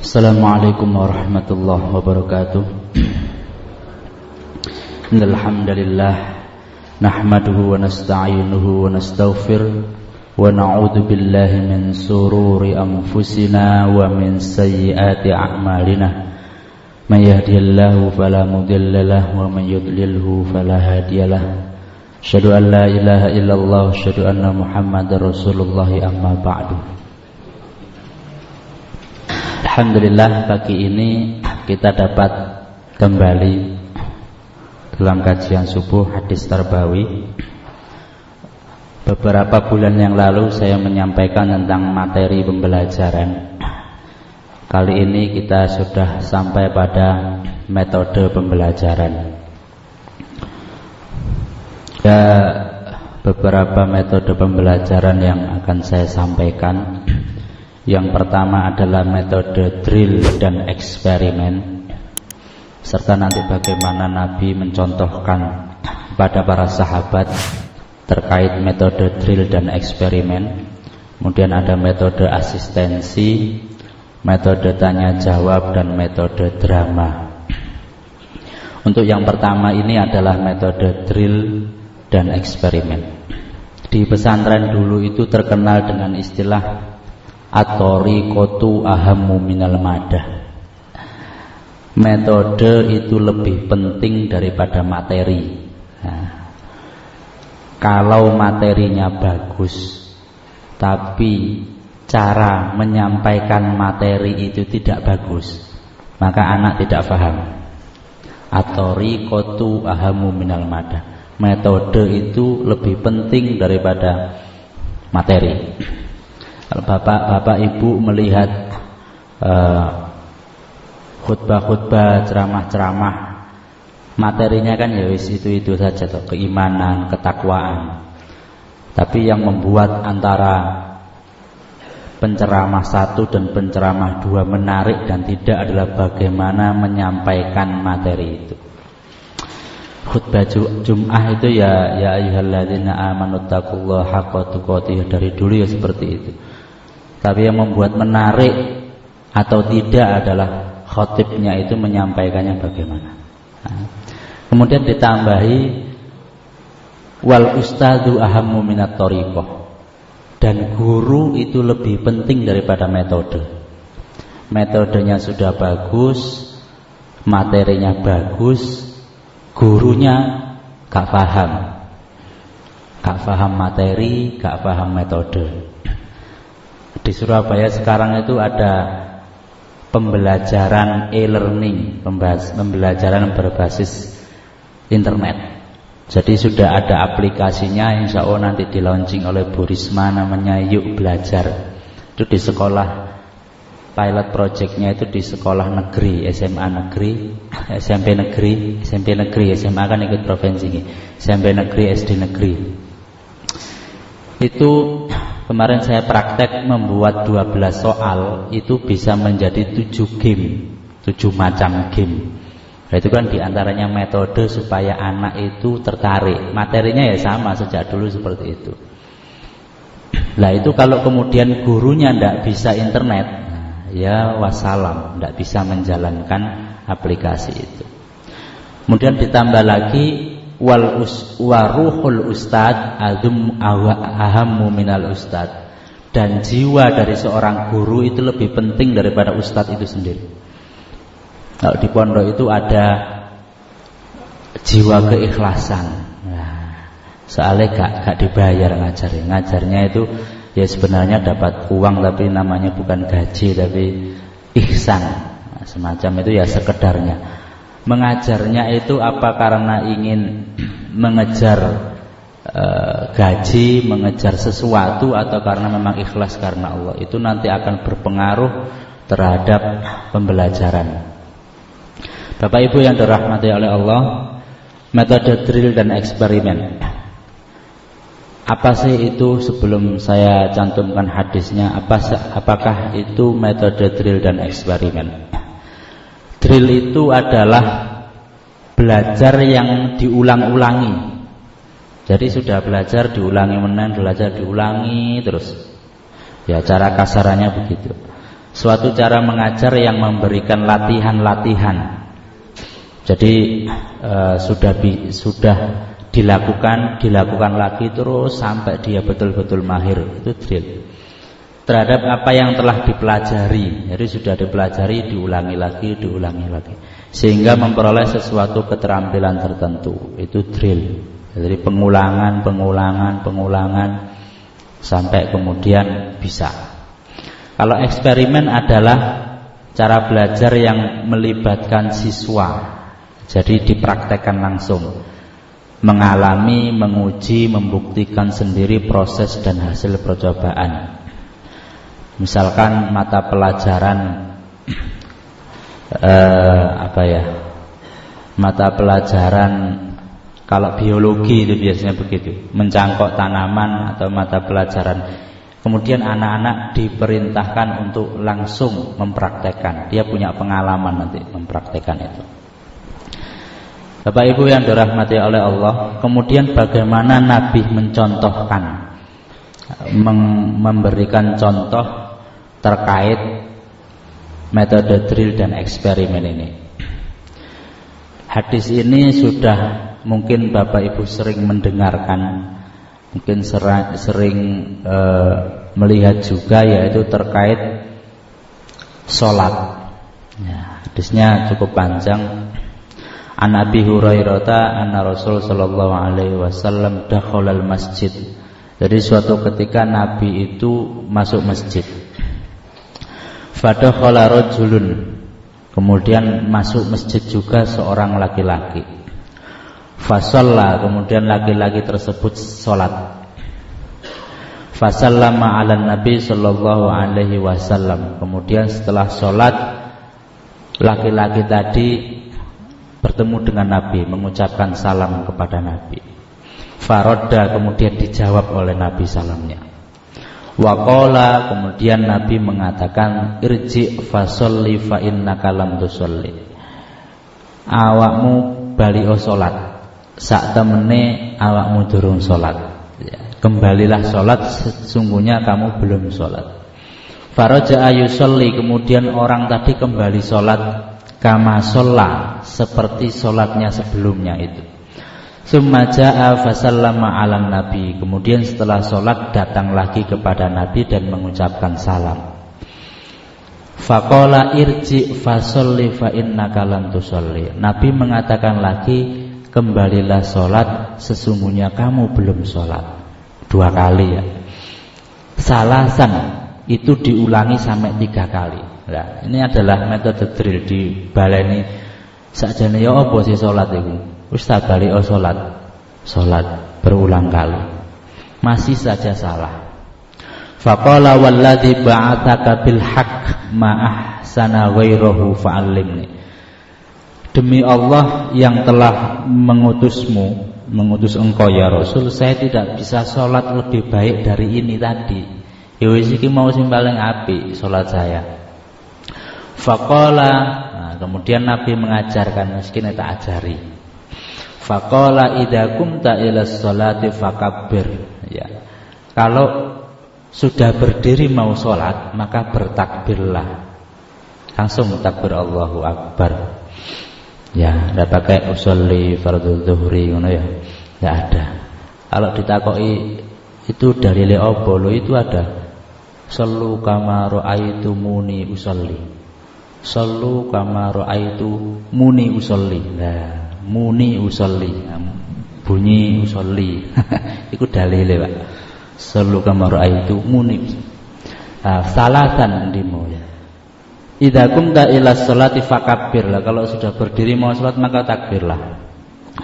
Assalamualaikum warahmatullahi wabarakatuh. Innal hamdalillah nahmaduhu wa nasta'inuhu wa nastaghfir wa na'udzu billahi min sururi anfusina wa min sayyiati a'malina. May yahdihillahu fala mudilla lahu wa may yudlilhu fala hadiyalah. Asyhadu an la ilaha illallah wa asyhadu anna Muhammadar Rasulullah amma ba'du. Alhamdulillah, pagi ini kita dapat kembali dalam kajian subuh hadis tarbawi. Beberapa bulan yang lalu saya menyampaikan tentang materi pembelajaran. Kali ini kita sudah sampai pada metode pembelajaran. Ada beberapa metode pembelajaran yang akan saya sampaikan. Yang pertama adalah metode drill dan eksperimen, serta nanti bagaimana Nabi mencontohkan pada para sahabat terkait metode drill dan eksperimen. Kemudian ada metode asistensi, metode tanya jawab, dan metode drama. Untuk yang pertama ini adalah metode drill dan eksperimen. Di pesantren dulu itu terkenal dengan istilah at-tariqatu ahammu minal madah. Metode itu lebih penting daripada materi. Kalau materinya bagus tapi cara menyampaikan materi itu tidak bagus, maka anak tidak paham. At-tariqatu ahammu minal madah. Metode itu lebih penting daripada materi. Kalau bapak ibu melihat khutbah-khutbah, ceramah-ceramah, materinya kan ya wis itu saja toh, keimanan, ketakwaan. Tapi yang membuat antara penceramah satu dan penceramah dua menarik dan tidak adalah bagaimana menyampaikan materi itu. Khutbah Jum'ah itu ya ayyuhalladzina amanu taqullaha haqqa tuqatih, dari dulu ya seperti itu. Tapi yang membuat menarik atau tidak adalah khotibnya itu menyampaikannya bagaimana. Kemudian ditambahi wal ustadzu ahammu minat thariqah, dan guru itu lebih penting daripada metode. Metodenya sudah bagus, materinya bagus, gurunya gak paham materi, gak paham metode. Di Surabaya sekarang itu ada pembelajaran e-learning, pembelajaran berbasis internet. Jadi sudah ada aplikasinya, insya Allah nanti di launching oleh Bu Risma, namanya Yuk Belajar. Itu di sekolah, pilot projectnya itu di sekolah negeri, SMA negeri, SMP negeri, SMA kan ikut provinsi ini, SMP negeri, SD negeri. Itu kemarin saya praktek membuat 12 soal, itu bisa menjadi 7 game, 7 macam game. Nah, itu kan diantaranya metode supaya anak itu tertarik. Materinya ya sama sejak dulu seperti itu. Nah itu kalau kemudian gurunya tidak bisa internet, ya wassalam, tidak bisa menjalankan aplikasi itu. Kemudian ditambah lagi waruhul ustad ahammu minal ustad, dan jiwa dari seorang guru itu lebih penting daripada ustad itu sendiri. Kalau di pondok itu ada jiwa keikhlasan. Soalnya gak dibayar ngajarnya itu ya sebenarnya dapat uang, tapi namanya bukan gaji tapi ihsan, semacam itu ya sekedarnya. Mengajarnya itu apa karena ingin mengejar gaji, mengejar sesuatu, atau karena memang ikhlas karena Allah, itu nanti akan berpengaruh terhadap pembelajaran. Bapak Ibu yang dirahmati oleh Allah, metode drill dan eksperimen. Apa sih itu? Sebelum saya cantumkan hadisnya, apakah itu metode drill dan eksperimen? Drill itu adalah belajar yang diulang-ulangi. Jadi sudah belajar diulangi terus. Ya cara kasarannya begitu. suatu cara mengajar yang memberikan latihan-latihan. Jadi sudah dilakukan lagi terus sampai dia betul-betul mahir. Itu drill. Terhadap apa yang telah dipelajari. Jadi sudah dipelajari, diulangi lagi, sehingga memperoleh sesuatu keterampilan tertentu. Itu drill. Jadi pengulangan sampai kemudian bisa. Kalau eksperimen adalah cara belajar yang melibatkan siswa. Jadi dipraktekkan langsung, mengalami, menguji, membuktikan sendiri proses dan hasil percobaan. Misalkan mata pelajaran mata pelajaran kalau biologi itu biasanya begitu, mencangkok tanaman atau mata pelajaran. Kemudian anak-anak diperintahkan untuk langsung mempraktekkan. Dia punya pengalaman nanti mempraktekkan itu. Bapak Ibu yang dirahmati oleh Allah, kemudian bagaimana Nabi mencontohkan, memberikan contoh terkait metode drill dan eksperimen ini. Hadis ini sudah mungkin Bapak Ibu sering mendengarkan, mungkin sering melihat juga, yaitu terkait sholat. Ya, hadisnya cukup panjang. An Abi Hurairah anna Rasul sallallahu alaihi wasallam dakhalal masjid. Jadi suatu ketika Nabi itu masuk masjid. Fadakhala rajulun. Kemudian masuk masjid juga seorang laki-laki. Fasalla, kemudian laki-laki tersebut salat. Fasallama 'alan Nabi sallallahu alaihi wasallam. Kemudian setelah salat, laki-laki tadi bertemu dengan Nabi, mengucapkan salam kepada Nabi. Farodda, kemudian dijawab oleh Nabi salamnya. Waqala, kemudian Nabi mengatakan, irji fasolli fa innaka lam tusolli. Awakmu balio salat, sak temene awakmu durung salat. Ya, kembalilah salat, sesungguhnya kamu belum salat. Faraja ayusolli, kemudian orang tadi kembali salat kama sholla, seperti sholatnya sebelumnya itu. Summa ja'a fasallama 'alan Nabi, kemudian setelah sholat datang lagi kepada Nabi dan mengucapkan salam. Faqala irji fasolli fa innaka lam tusolli. Nabi mengatakan lagi, kembalilah sholat, sesungguhnya kamu belum sholat. 2 kali ya. Salasan itu diulangi sampai 3 kali. Nah, ini adalah metode drill di baleni. Sakjane ya apa sih salat iku? Wis tak bali salat. Salat berulang kali. Masih saja salah. Faqala walladzi ba'atsaka bil haqq ma ahsana ghairahu fa'allimni. Demi Allah yang telah mengutusmu, mengutus engkau ya Rasul, saya tidak bisa salat lebih baik dari ini tadi. Ya wis iki mau sing paling apik salat saya. Faqala, nah, kemudian Nabi mengajarkan, mungkin tak ajari. Faqala idza kumta ila sholati fakabbir. Ya. Kalau sudah berdiri mau sholat, maka bertakbirlah. Langsung takbir Allahu Akbar. Ya, tidak pakai usolli fardhu zuhri ngono ya. Tidak ada. Kalau ditakoki itu dalile apa lho, itu ada. Sallu kama ra'aitumuni usolli. Sallu kama ra'aitu muni usolli. Nah, muni usolli, bunyi usolli. Iku dalile, Pak. Sallu kama ra'aitu muni. Salatan ndimo ya. Idza kumta ila sholati fakabbir. Kalau sudah berdiri mau salat maka takbirlah.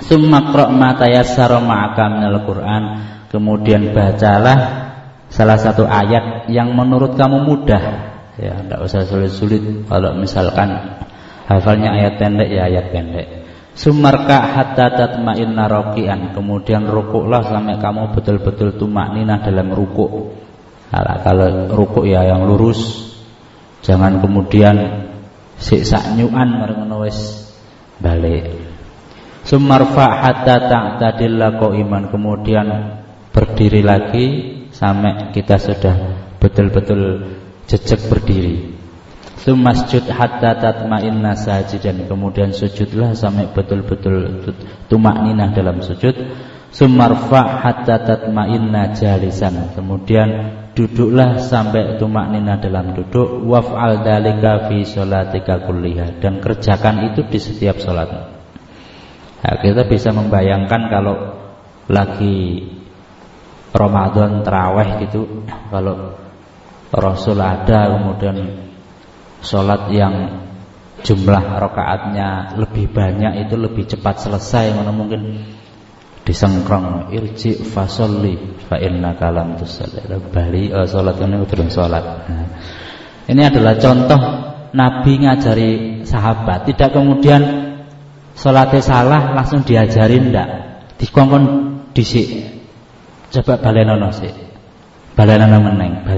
Summa qra' ma tayassara ma'aka minal Qur'an. Kemudian bacalah salah satu ayat yang menurut kamu mudah. Ya, tidak usah sulit-sulit. Kalau misalkan hafalnya ayat pendek, ya ayat pendek. Sumarka hatta tatma'inna raki'an. Kemudian rukuklah sampai kamu betul-betul tumakninah dalam rukuk. Kalau rukuk ya yang lurus, jangan kemudian siksa nyuan marngono wis balik. Sumarfa hatta ta'tadilla qaiman. Kemudian berdiri lagi sampai kita sudah betul-betul jejak berdiri. Masjud hatta tatma'inna sajidan, kemudian sujudlah sampai betul-betul tumakninah dalam sujud. Sumarfa hatta tatma'inna jalisan, kemudian duduklah sampai tumakninah dalam duduk. Waf'al dzalika fi sholatika kulliha, dan kerjakan itu di setiap sholat. Nah, kita bisa membayangkan kalau lagi Ramadan tarawih gitu, kalau Rasul ada kemudian sholat yang jumlah rakaatnya lebih banyak, itu lebih cepat selesai, mana mungkin disengkrong irji fasolli fa innaka lam tusalli, bali sholat ini udah sholat. Nah, ini adalah contoh Nabi ngajari sahabat, tidak kemudian sholatnya salah langsung diajarin, ndak dikongkon disik, coba balenono sih, balenono meneng,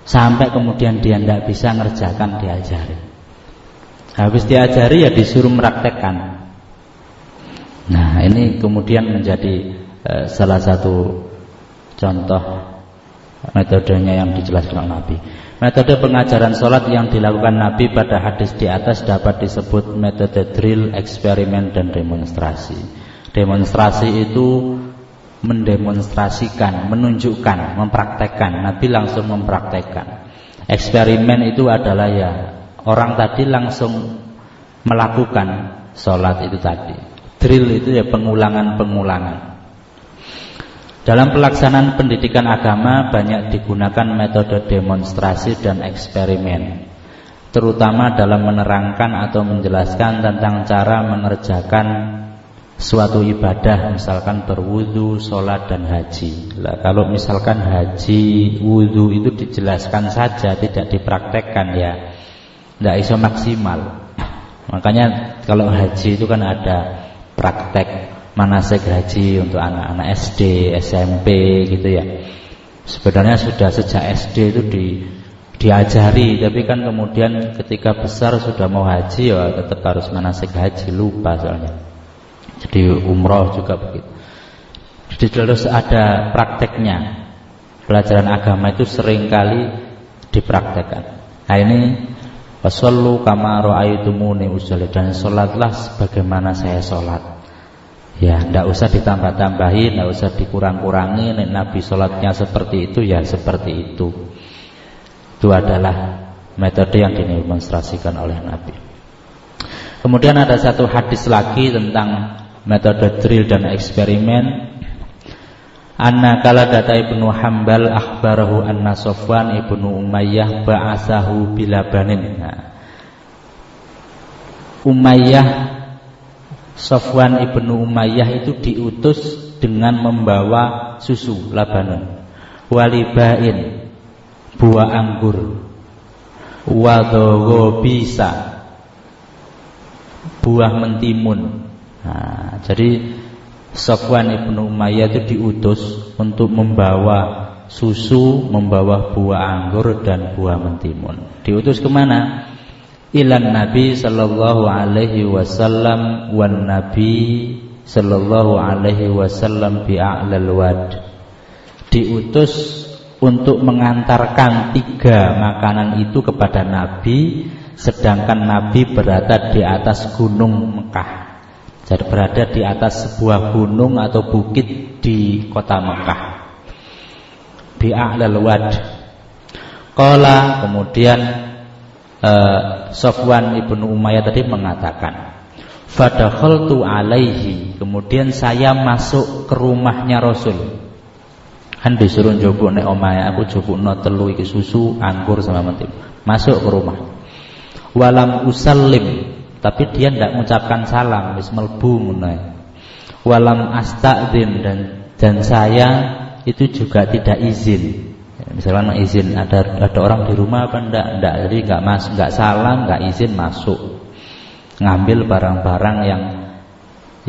sampai kemudian dia tidak bisa ngerjakan, diajari. Habis diajari ya disuruh meraktekkan. Nah, ini kemudian menjadi salah satu contoh metodenya yang dijelaskan Nabi. Metode pengajaran sholat yang dilakukan Nabi pada hadis di atas dapat disebut metode drill, eksperimen, dan demonstrasi. Demonstrasi itu mendemonstrasikan, menunjukkan, mempraktekkan. Nabi langsung mempraktekkan. Eksperimen itu adalah ya orang tadi langsung melakukan sholat itu tadi. Drill itu ya pengulangan-pengulangan. Dalam pelaksanaan pendidikan agama banyak digunakan metode demonstrasi dan eksperimen, terutama dalam menerangkan atau menjelaskan tentang cara mengerjakan suatu ibadah, misalkan berwudu, sholat, dan haji. Nah, kalau misalkan haji, wudu itu dijelaskan saja, tidak dipraktekkan, ya tidak iso maksimal. Makanya kalau haji itu kan ada praktek manasik haji untuk anak-anak SD, SMP gitu ya. Sebenarnya sudah sejak SD itu diajari, tapi kan kemudian ketika besar sudah mau haji ya tetap harus manasik haji, lupa soalnya. Jadi umroh juga begitu. Jadi terus ada prakteknya. Pelajaran agama itu seringkali dipraktekkan. Nah ini wasallu kama ra'aitumuni usolli, dan sholatlah sebagaimana saya sholat. Ya, tidak usah ditambah-tambahin, tidak usah dikurang-kurangi. Nabi sholatnya seperti itu, ya seperti itu. Itu adalah metode yang didemonstrasikan oleh Nabi. Kemudian ada satu hadis lagi tentang metode drill dan eksperimen. Anna Qaladah ibnu Hambal akhbarahu anna Sofwan ibnu Umayyah ba'asahu bilabanin. Umayyah, Sofwan ibnu Umayyah itu diutus dengan membawa susu labanan, walibain, buah anggur, wadogobisa, buah mentimun. Nah, jadi Sofwan ibnu Umayyah itu diutus untuk membawa susu, membawa buah anggur dan buah mentimun. Diutus kemana? Ilan Nabi sallallahu alaihi wasallam wan Nabi sallallahu alaihi wasallam bi'a'lal wad. Diutus untuk mengantarkan 3 makanan itu kepada Nabi, sedangkan Nabi berada di atas gunung Mekah. Jadi berada di atas sebuah gunung atau bukit di kota Mekah. Bi'a'lal wad. Qala, kemudian Sofwan ibnu Umayyah tadi mengatakan, fadakhaltu alaihi, kemudian saya masuk ke rumahnya Rasul. Kan disuruh njupuk nek omahe, aku njupukno 3 iki susu, anggur sama mentim. Masuk ke rumah. Walam usallim, tapi dia tidak mengucapkan salam, wis mlebu ngono. Walam astadzin, dan saya itu juga tidak izin. Misalnya izin ada orang di rumah apa enggak, jadi enggak salam, enggak izin masuk ngambil barang-barang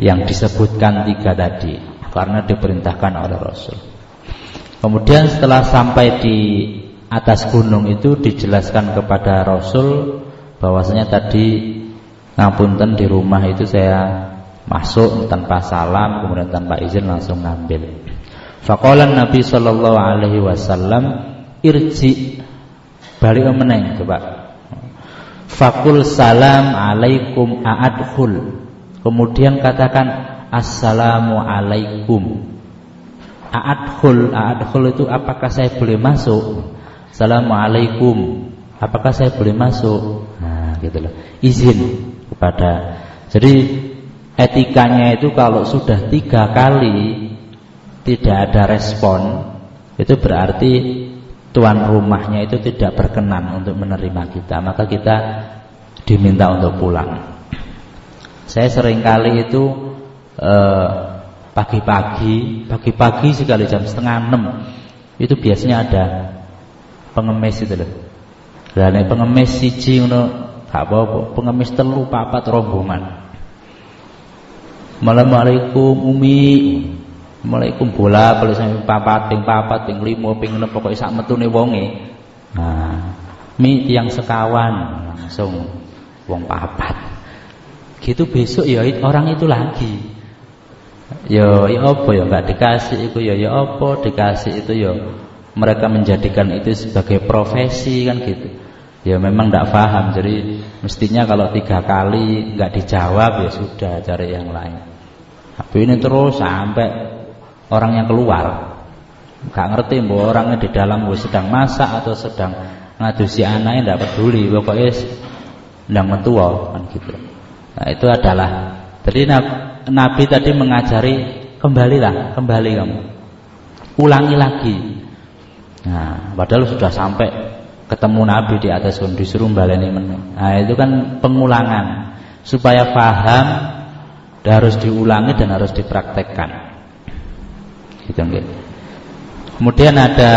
yang disebutkan 3 tadi, karena diperintahkan oleh Rasul. Kemudian setelah sampai di atas gunung itu dijelaskan kepada Rasul bahwasanya tadi ngapunten di rumah itu saya masuk tanpa salam, kemudian tanpa izin langsung ngambil. Faqala Nabi sallallahu alaihi wasallam irji, balik meneng coba. Fakul salam alaikum a'adkhul. Kemudian katakan assalamu alaikum. A'adkhul itu apakah saya boleh masuk? Assalamualaikum, apakah saya boleh masuk? Nah, gitu loh. Izin kepada. Jadi etikanya itu kalau sudah 3 kali tidak ada respon, itu berarti tuan rumahnya itu tidak berkenan untuk menerima kita, maka kita diminta untuk pulang. Saya seringkali itu pagi-pagi sekali jam 5:30 itu biasanya ada pengemis itu loh. Lah nek pengemis siji ngono gak apa-apa, pengemis 3 4 rombongan. Assalamualaikum Umi. Assalamualaikum bola bali sampe 4 ping 4 ping 5 ping 6 pokoke sak metune wonge. Nah, mi tiyang sekawan langsung wong 4. Gitu besok ya orang itu lagi. Ya apa ya enggak dikasih itu ya apa dikasih itu ya mereka menjadikan itu sebagai profesi kan gitu. Ya memang enggak paham. Jadi mestinya kalau 3 kali enggak dijawab ya sudah cari yang lain. Tapi ini terus sampai orang yang keluar enggak ngerti bahwa orangnya di dalam sedang masak atau sedang ngadusi anaknya, enggak peduli, pokoknya sedang metua kan gitu. Nah, itu adalah jadi Nabi tadi mengajari kembali kamu, ulangi lagi. Nah, padahal sudah sampai ketemu Nabi di atas gunung disuruh baleni meneh. Nah, itu kan pengulangan supaya paham, harus diulangi dan harus dipraktekkan. Gitu nggih. Kemudian ada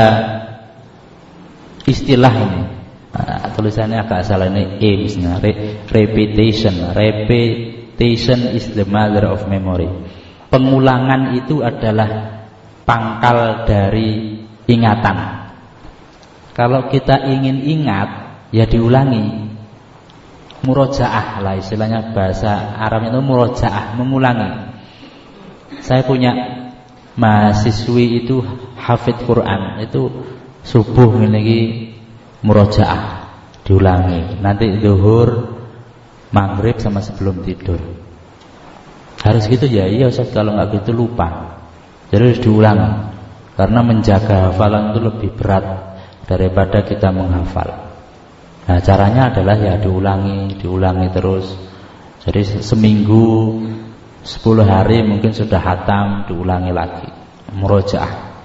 istilah ini. Tulisannya agak salah ini aims-nya, repetition. Repetition is the mother of memory. Pengulangan itu adalah pangkal dari ingatan. Kalau kita ingin ingat, ya diulangi. Murojaah lah istilahnya, bahasa Arab itu murojaah, mengulangi. Saya punya mahasiswi itu hafid Quran, itu subuh ini murojaah diulangi. Nanti zuhur, maghrib sama sebelum tidur. Harus gitu ya? Iya Ustaz, kalau nggak gitu lupa. Jadi harus diulangi. Karena menjaga hafalan itu lebih berat daripada kita menghafal. Nah, caranya adalah ya diulangi terus. Jadi seminggu 10 hari mungkin sudah hatam, diulangi lagi murojaah.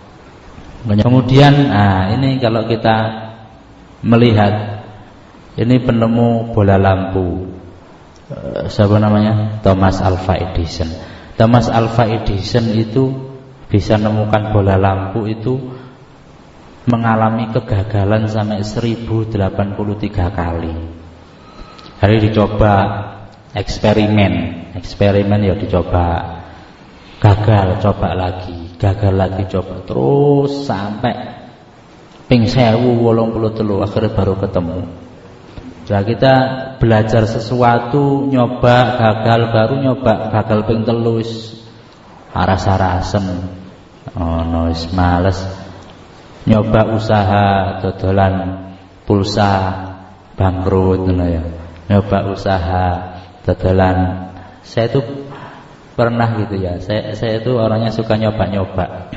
Kemudian ini kalau kita melihat ini penemu bola lampu, siapa namanya? Thomas Alva Edison. Thomas Alva Edison itu bisa menemukan bola lampu itu mengalami kegagalan sampai 1083 kali. Hari dicoba eksperimen ya dicoba, gagal, coba lagi, gagal lagi, coba terus sampai ping 1083 akhirnya baru ketemu. Nah, kita belajar sesuatu, nyoba gagal, baru nyoba gagal ping 3 aras-arasen. Wis males. Nyoba usaha dodolan pulsa bangkrut ngono ya. Nyoba usaha dodolan. Saya itu pernah gitu ya. Saya itu orangnya suka nyoba-nyoba.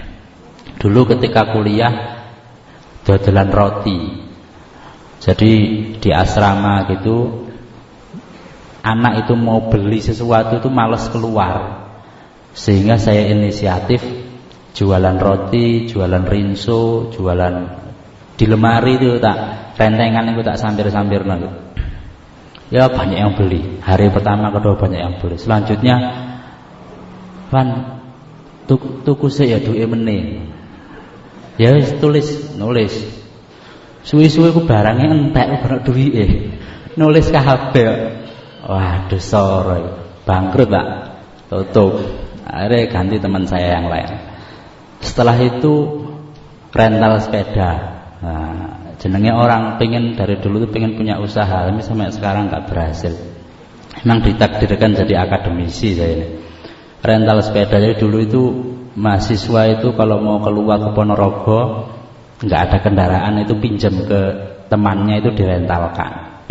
Dulu ketika kuliah dodolan roti. Jadi di asrama gitu, anak itu mau beli sesuatu itu malas keluar, sehingga saya inisiatif jualan roti, jualan rinso, jualan di lemari itu tak rentengan itu tak sampir-sampir gitu. Ya banyak yang beli. Hari pertama kedua banyak yang beli. Selanjutnya tuku saya duwe meneh. Ya nulis. Suwi-suwi ku barangnya entek ora duwike. Nulis kabeh. Waduh sore, bangkrut Pak. Tutup. Akhirnya ganti teman saya yang lain. Setelah itu rental sepeda. Nah, jenenge orang pengen dari dulu tuh pengen punya usaha, tapi sampai sekarang nggak berhasil. Memang ditakdirkan jadi akademisi saya ini. Rental sepeda. Jadi dulu itu mahasiswa itu kalau mau keluar ke Ponorogo nggak ada kendaraan itu pinjam ke temannya itu direntalkan.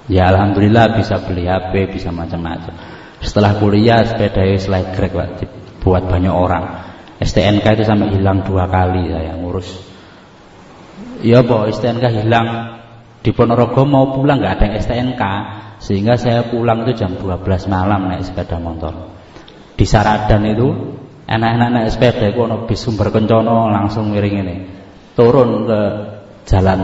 Ya alhamdulillah bisa beli HP, bisa macam-macam. Setelah kuliah sepeda selegrek Pak, dibuat banyak orang. STNK itu sampai hilang 2 kali saya ngurus. Ya Pak, STNK hilang di Ponorogo, mau pulang nggak ada yang STNK, sehingga saya pulang itu jam 12 malam naik sepeda motor. Di Saradan itu enak-enak naik sepeda itu ono bis Sumber Kencono langsung miring ini, turun ke jalan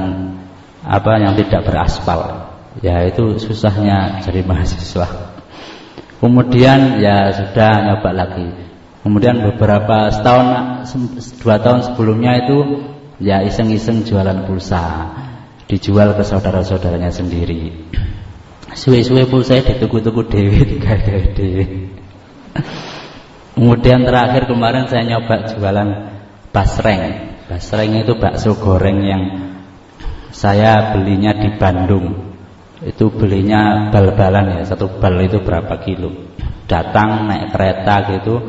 yang tidak beraspal. Ya itu susahnya jadi mahasiswa. Kemudian ya sudah nyoba lagi. Kemudian beberapa 2 tahun sebelumnya itu ya iseng-iseng jualan pulsa, dijual ke saudara-saudaranya sendiri. Suwe-suwe pulsa dituku-tuku dewe, digawe dewe. Kemudian terakhir kemarin saya nyoba jualan basreng. Basreng itu bakso goreng yang saya belinya di Bandung. Itu belinya bal-balan ya, 1 bal itu berapa kilo. Datang naik kereta gitu,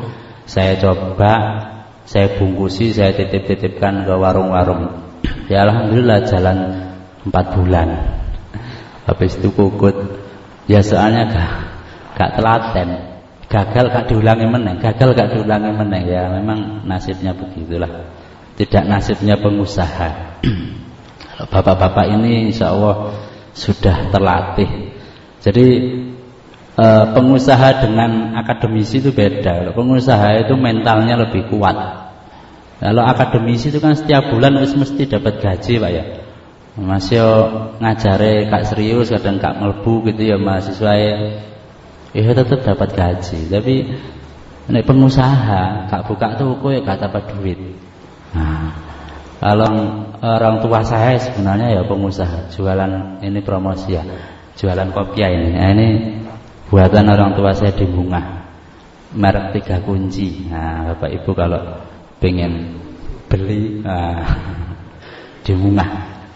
saya coba, saya bungkusi, saya titip-titipkan ke warung-warung. Ya alhamdulillah jalan 4 bulan. Habis itu kukut. Ya soalnya gak telaten. Gagal gak diulangi meneng, ya memang nasibnya begitulah. Tidak nasibnya pengusaha. Bapak-bapak ini insya Allah sudah terlatih. Jadi pengusaha dengan akademisi itu beda. Kalau pengusaha itu mentalnya lebih kuat. Kalau akademisi itu kan setiap bulan mesti dapat gaji Pak ya. Masih ngajare gak serius, kadang gak mlebu gitu ya mahasiswa ya tetap dapat gaji. Tapi nek pengusaha gak buka toko ya gak dapat duit. Nah, kalau orang tua saya sebenarnya ya pengusaha, jualan ini promosi ya, jualan kopiah ini. Nah, ini buatan orang tua saya di Bunga, merek 3 kunci. Nah, Bapak Ibu kalau pengen beli di Bunga,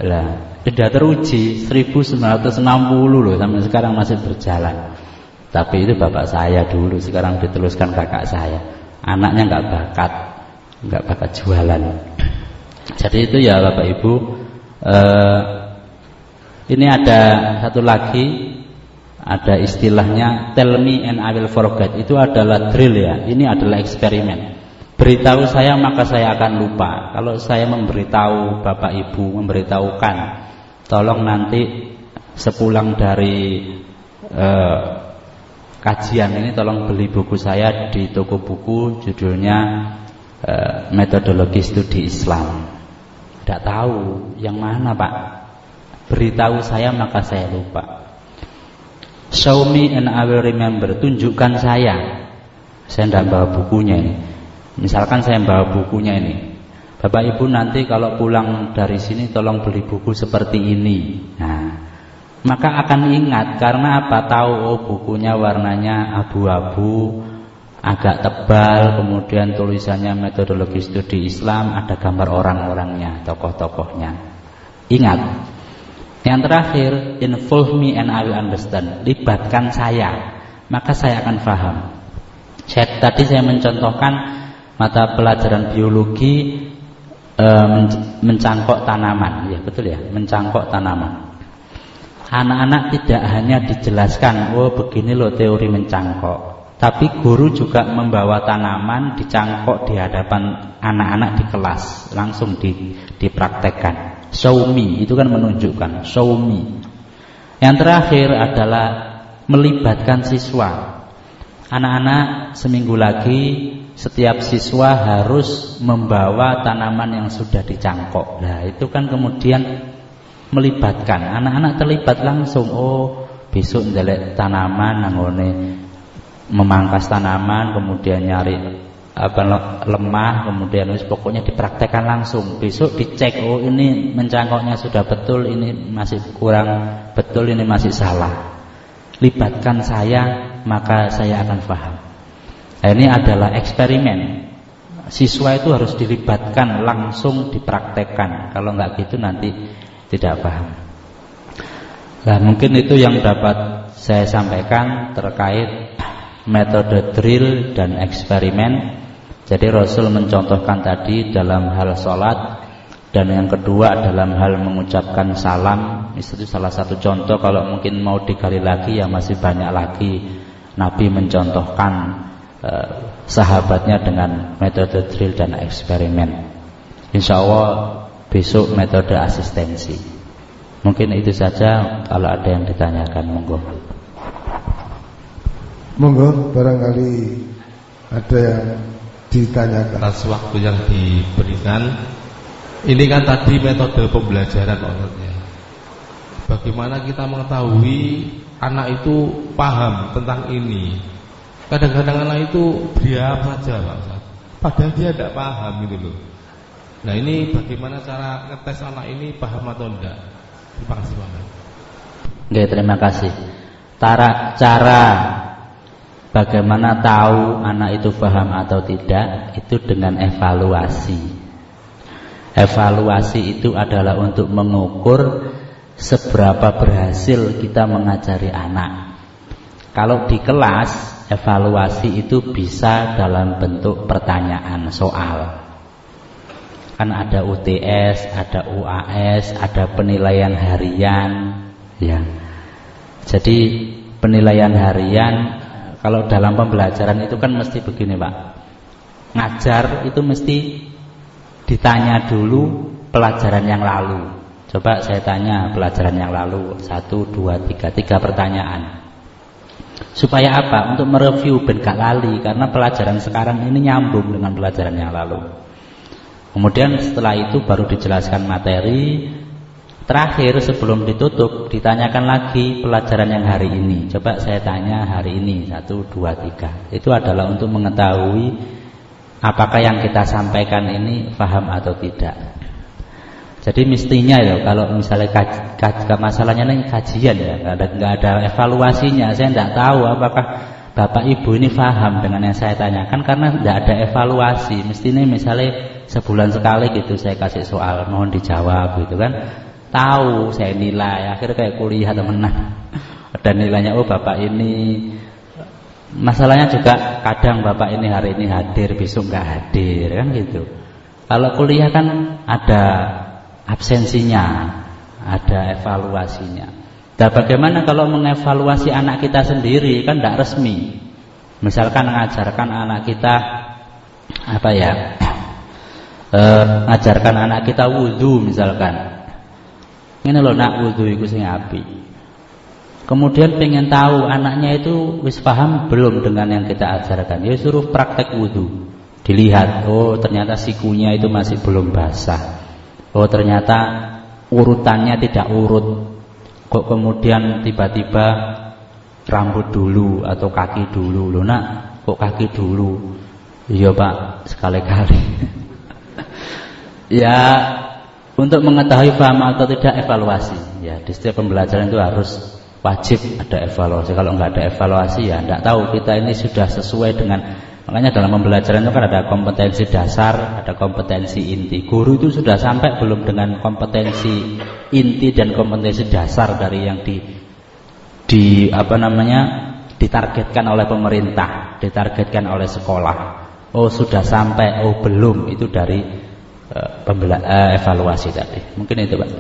lah sudah teruji 1960 loh, sampai sekarang masih berjalan. Tapi itu bapak saya dulu, sekarang diteruskan kakak saya. Anaknya nggak bakat jualan. Jadi itu ya Bapak Ibu. Ini ada satu lagi, ada istilahnya tell me and I will forget. Itu adalah drill ya. Ini adalah eksperimen. Beritahu saya maka saya akan lupa. Kalau saya memberitahu Bapak Ibu, memberitahukan, tolong nanti sepulang dari kajian ini tolong beli buku saya di toko buku, judulnya Metodologi Studi Islam. Tidak tahu yang mana Pak. Beritahu saya maka saya lupa. Show me and I will remember. Tunjukkan saya. Saya tidak bawa bukunya ini. Misalkan saya bawa bukunya ini, Bapak Ibu nanti kalau pulang dari sini tolong beli buku seperti ini. Nah, maka akan ingat. Karena apa? Tahu bukunya warnanya abu-abu, agak tebal, kemudian tulisannya Metodologi Studi Islam, ada gambar orang-orangnya, tokoh-tokohnya. Ingat. Yang terakhir, involve me and I will understand. Libatkan saya, maka saya akan paham. Tadi saya mencontohkan mata pelajaran biologi mencangkok tanaman. Ya betul ya, mencangkok tanaman. Anak-anak tidak hanya dijelaskan, begini loh teori mencangkok. Tapi guru juga membawa tanaman dicangkok di hadapan anak-anak di kelas, langsung dipraktekkan. Show me, itu kan menunjukkan, show me. Yang terakhir adalah melibatkan siswa. Anak-anak seminggu lagi setiap siswa harus membawa tanaman yang sudah dicangkok. Nah itu kan kemudian melibatkan, anak-anak terlibat langsung. Besok ndelek tanaman nanggone memangkas tanaman, kemudian nyari lemah, kemudian pokoknya dipraktekkan langsung. Besok dicek, ini mencangkoknya sudah betul, ini masih kurang betul, ini masih salah. Libatkan saya, maka saya akan paham. Nah, ini adalah eksperimen. Siswa itu harus dilibatkan langsung, dipraktekkan. Kalau nggak gitu nanti tidak paham. Nah, mungkin itu yang dapat saya sampaikan terkait metode drill dan eksperimen. Jadi Rasul mencontohkan tadi dalam hal sholat, dan yang kedua dalam hal mengucapkan salam Itu salah satu contoh. Kalau mungkin mau digali lagi ya masih banyak lagi. Nabi mencontohkan sahabatnya dengan metode drill dan eksperimen. Insya Allah besok metode asistensi. Mungkin itu saja. Kalau ada yang ditanyakan, monggo. Monggo, barangkali ada yang ditanyakan. Atas waktu yang diberikan. Ini kan tadi metode pembelajaran maksudnya. Bagaimana kita mengetahui anak itu paham tentang ini? Kadang-kadang anak itu diam saja, Pak Ustaz. Padahal dia tidak paham gitu loh. Nah, ini bagaimana cara ngetes anak ini paham atau enggak? Terima kasih, Pak. Oke, terima kasih. Cara bagaimana tahu anak itu paham atau tidak itu dengan evaluasi. Evaluasi itu adalah untuk mengukur seberapa berhasil kita mengajari anak. Kalau di kelas, evaluasi itu bisa dalam bentuk pertanyaan, soal. Kan ada UTS, ada UAS, ada penilaian harian, ya. Jadi penilaian harian kalau dalam pembelajaran itu kan mesti begini, Pak. Ngajar itu mesti ditanya dulu pelajaran yang lalu. Coba saya tanya pelajaran yang lalu 1, 2, 3 pertanyaan. Supaya apa? Untuk mereview ben gak lali, karena pelajaran sekarang ini nyambung dengan pelajaran yang lalu. Kemudian setelah itu baru dijelaskan materi. Terakhir sebelum ditutup ditanyakan lagi pelajaran yang hari ini. Coba saya tanya hari ini 1, 2, 3. Itu adalah untuk mengetahui apakah yang kita sampaikan ini paham atau tidak. Jadi mestinya ya kalau misalnya masalahnya ini kajian ya, nggak ada evaluasinya. Saya tidak tahu apakah Bapak Ibu ini paham dengan yang saya tanyakan karena tidak ada evaluasi. Mestinya misalnya sebulan sekali gitu saya kasih soal, mohon dijawab gitu kan. Tahu saya nilai, akhirnya kayak kuliah temenan. Ada nilainya, oh Bapak ini. Masalahnya juga kadang Bapak ini hari ini hadir, besok nggak hadir kan gitu. Kalau kuliah kan ada absensinya, ada evaluasinya. Dan bagaimana kalau mengevaluasi anak kita sendiri? Kan tidak resmi. Misalkan mengajarkan anak kita apa ya? Mengajarkan anak kita wudhu misalkan. Ini loh nak wudhu itu sing api. Kemudian pengen tahu anaknya itu wis paham belum dengan yang kita ajarkan. Ya suruh praktek wudhu. Dilihat, oh ternyata sikunya itu masih belum basah. Oh ternyata urutannya tidak urut. Kok kemudian tiba-tiba rambut dulu atau kaki dulu. Loh nak, kok kaki dulu? Iya Pak, sekali-kali. Ya, untuk mengetahui paham atau tidak evaluasi. Ya, di setiap pembelajaran itu harus wajib ada evaluasi. Kalau nggak ada evaluasi ya nggak tahu kita ini sudah sesuai dengan. Makanya dalam pembelajaran itu kan ada kompetensi dasar, ada kompetensi inti. Guru itu sudah sampai belum dengan kompetensi inti dan kompetensi dasar dari yang ditargetkan oleh pemerintah, ditargetkan oleh sekolah. Oh sudah sampai, oh belum, itu dari evaluasi tadi. Mungkin itu Pak.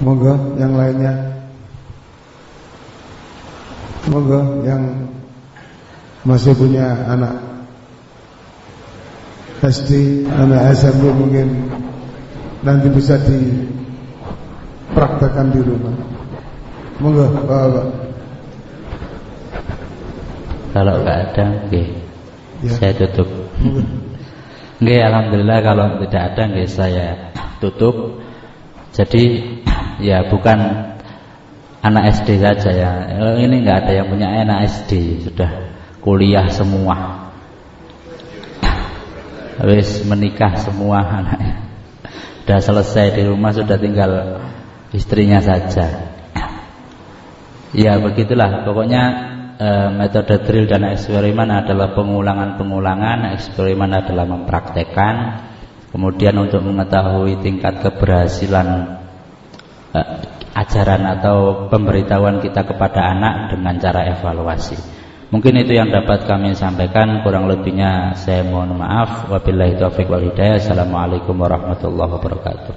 Moga yang lainnya. Moga yang masih punya anak SD, anak SMP mungkin nanti bisa dipraktekkan di rumah. Moga Bapak. Kalau nggak ada, okay. Ya. Saya tutup. Nggih, alhamdulillah kalau tidak ada nggih saya tutup. Jadi ya bukan anak SD saja ya. Ini nggak ada yang punya anak SD, sudah kuliah semua. Habis menikah semua anaknya. Sudah selesai di rumah, sudah tinggal istrinya saja. Ya begitulah pokoknya. Metode drill dan eksperimen adalah pengulangan-pengulangan, eksperimen adalah mempraktekkan. Kemudian untuk mengetahui tingkat keberhasilan ajaran atau pemberitahuan kita kepada anak dengan cara evaluasi. Mungkin itu yang dapat kami sampaikan, kurang lebihnya saya mohon maaf. Wabillahi taufiq wal hidayah. Assalamualaikum warahmatullahi wabarakatuh.